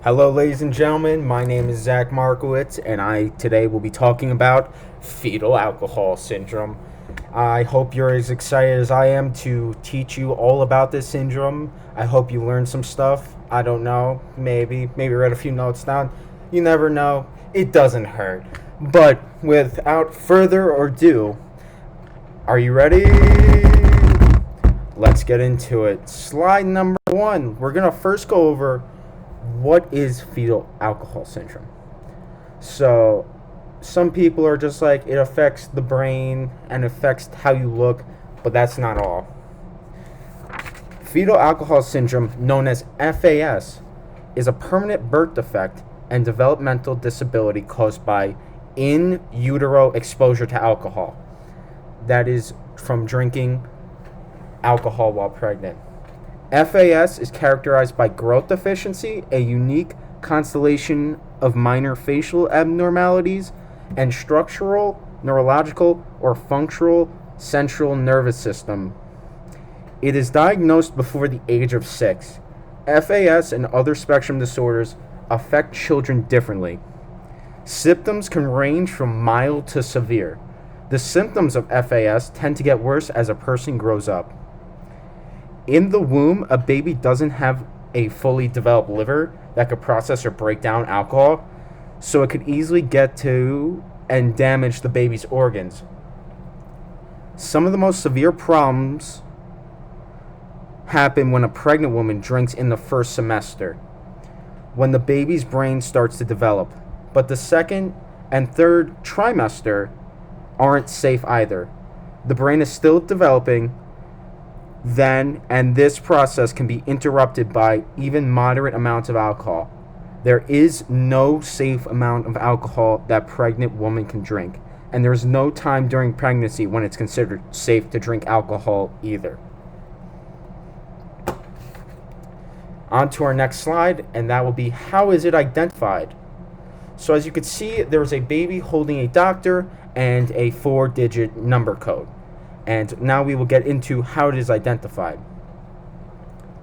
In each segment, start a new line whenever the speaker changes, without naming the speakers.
Hello, ladies and gentlemen. My name is Zach Markowitz, and I today will be talking about fetal alcohol syndrome. I hope you're as excited as I am to teach you all about this syndrome. I hope you learned some stuff. I don't know. Maybe read a few notes down. You never know. It doesn't hurt. But without further ado, are you ready? Let's get into it. Slide number one. We're going to first go over what is fetal alcohol syndrome. So, some people are just like, it affects the brain and affects how you look, but that's not all. Fetal alcohol syndrome, known as FAS, is a permanent birth defect and developmental disability caused by in utero exposure to alcohol. That is from drinking alcohol while pregnant. FAS is characterized by growth deficiency, a unique constellation of minor facial abnormalities, and structural, neurological, or functional central nervous system. It is diagnosed before the age of 6. FAS and other spectrum disorders affect children differently. Symptoms can range from mild to severe. The symptoms of FAS tend to get worse as a person grows up. In the womb, a baby doesn't have a fully developed liver that could process or break down alcohol, so it could easily get to and damage the baby's organs. Some of the most severe problems happen when a pregnant woman drinks in the first semester, when the baby's brain starts to develop. But the second and third trimester aren't safe either. The brain is still developing then, and this process can be interrupted by even moderate amounts of alcohol. There is no safe amount of alcohol that pregnant woman can drink, and there is no time during pregnancy when it's considered safe to drink alcohol either. On to our next slide, and that will be, how is it identified? So as you can see, there is a baby holding a doctor and a 4-digit number code. And now we will get into how it is identified.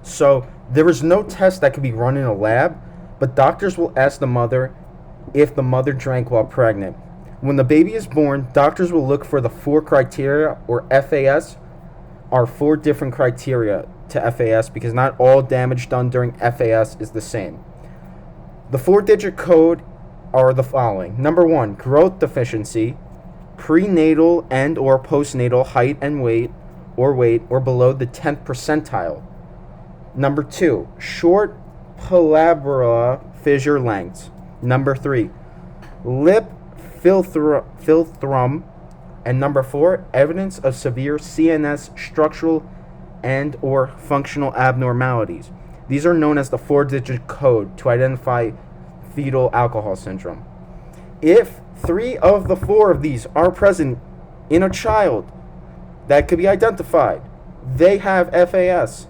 So there is no test that can be run in a lab, but doctors will ask the mother if the mother drank while pregnant. When the baby is born, doctors will look for the 4 criteria, or FAS, are 4 different criteria to FAS because not all damage done during FAS is the same. The 4-digit code are the following. Number 1, growth deficiency, prenatal and or postnatal height and weight or below the 10th percentile. Number 2, short palpebral fissure lengths. Number 3, lip philtrum. And number 4, evidence of severe CNS structural and or functional abnormalities. These are known as the 4-digit code to identify fetal alcohol syndrome. If 3 of the 4 of these are present in a child that could be identified, they have FAS.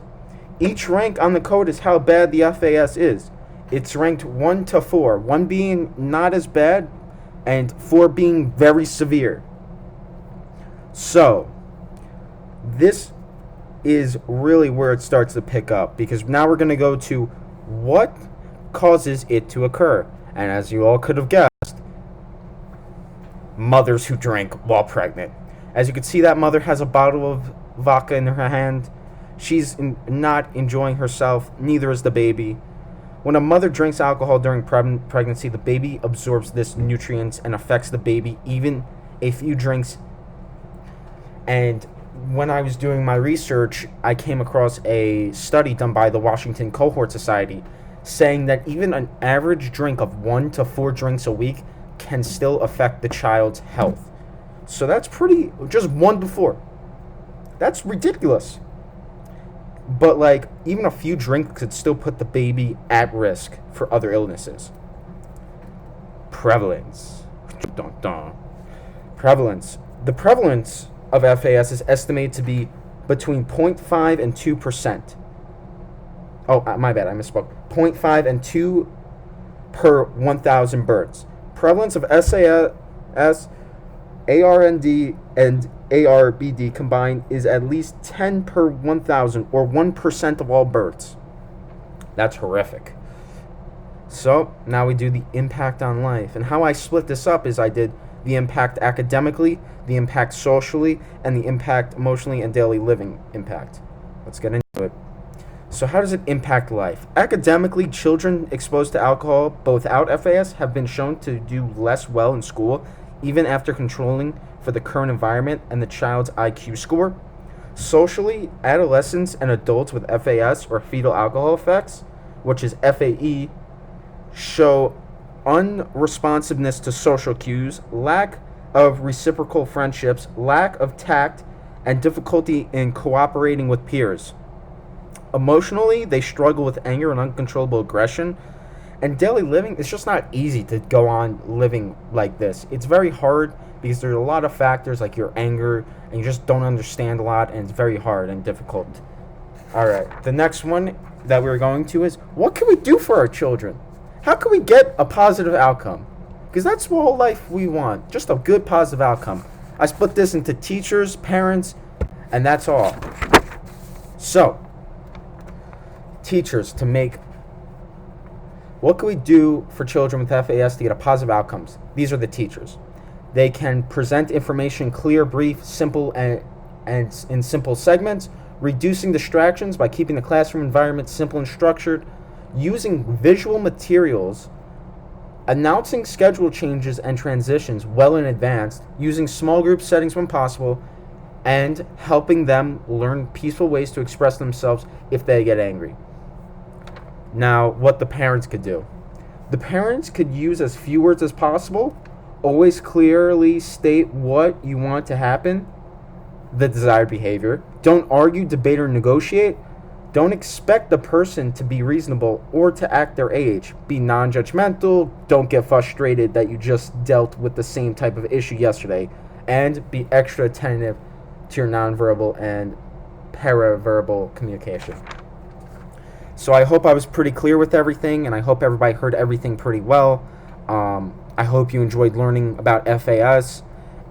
Each rank on the code is how bad the FAS is. It's ranked 1 to 4, 1 being not as bad and 4 being very severe. So, this is really where it starts to pick up, because now we're going to go to what causes it to occur. And as you all could have guessed, mothers who drink while pregnant. As you can see, that mother has a bottle of vodka in her hand. She's not enjoying herself, neither is the baby. When a mother drinks alcohol during pregnancy, the baby absorbs this nutrients and affects the baby even a few drinks. And when I was doing my research, I came across a study done by the Washington Cohort Society saying that even an average drink of 1 to 4 drinks a week can still affect the child's health. So that's pretty, just 1 to 4. That's ridiculous. But like, even a few drinks could still put the baby at risk for other illnesses. Prevalence. Dun, dun. Prevalence. The prevalence of FAS is estimated to be between 0.5 and 2%. Oh, my bad, I misspoke. 0.5 and 2 per 1,000 births. Prevalence of SAS, ARND, and ARBD combined is at least 10 per 1,000, or 1% of all births. That's horrific. So now we do the impact on life. And how I split this up is I did the impact academically, the impact socially, and the impact emotionally and daily living impact. Let's get into it. So how does it impact life? Academically, children exposed to alcohol, both without FAS, have been shown to do less well in school, even after controlling for the current environment and the child's IQ score. Socially, adolescents and adults with FAS or fetal alcohol effects, which is FAE, show unresponsiveness to social cues, lack of reciprocal friendships, lack of tact, and difficulty in cooperating with peers. Emotionally, they struggle with anger and uncontrollable aggression. And daily living, it's just not easy to go on living like this. It's very hard because there's a lot of factors like your anger, and you just don't understand a lot, and it's very hard and difficult. Alright, the next one that we're going to is, what can we do for our children? How can we get a positive outcome? Because that's all life we want, just a good positive outcome. I split this into teachers, parents, and that's all. So, teachers, what can we do for children with FAS to get a positive outcomes? These are the teachers. They can present information clear, brief, simple, and in simple segments, reducing distractions by keeping the classroom environment simple and structured, using visual materials, announcing schedule changes and transitions well in advance, using small group settings when possible, and helping them learn peaceful ways to express themselves if they get angry. Now, what the parents could do. The parents could use as few words as possible, always clearly state what you want to happen, the desired behavior. Don't argue, debate, or negotiate. Don't expect the person to be reasonable or to act their age. Be non-judgmental. Don't get frustrated that you just dealt with the same type of issue yesterday. And be extra attentive to your nonverbal and paraverbal communication. So I hope I was pretty clear with everything, and I hope everybody heard everything pretty well. I hope you enjoyed learning about FAS.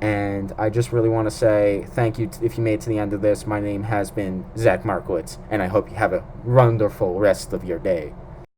And I just really want to say thank you if you made it to the end of this. My name has been Zach Markowitz, and I hope you have a wonderful rest of your day.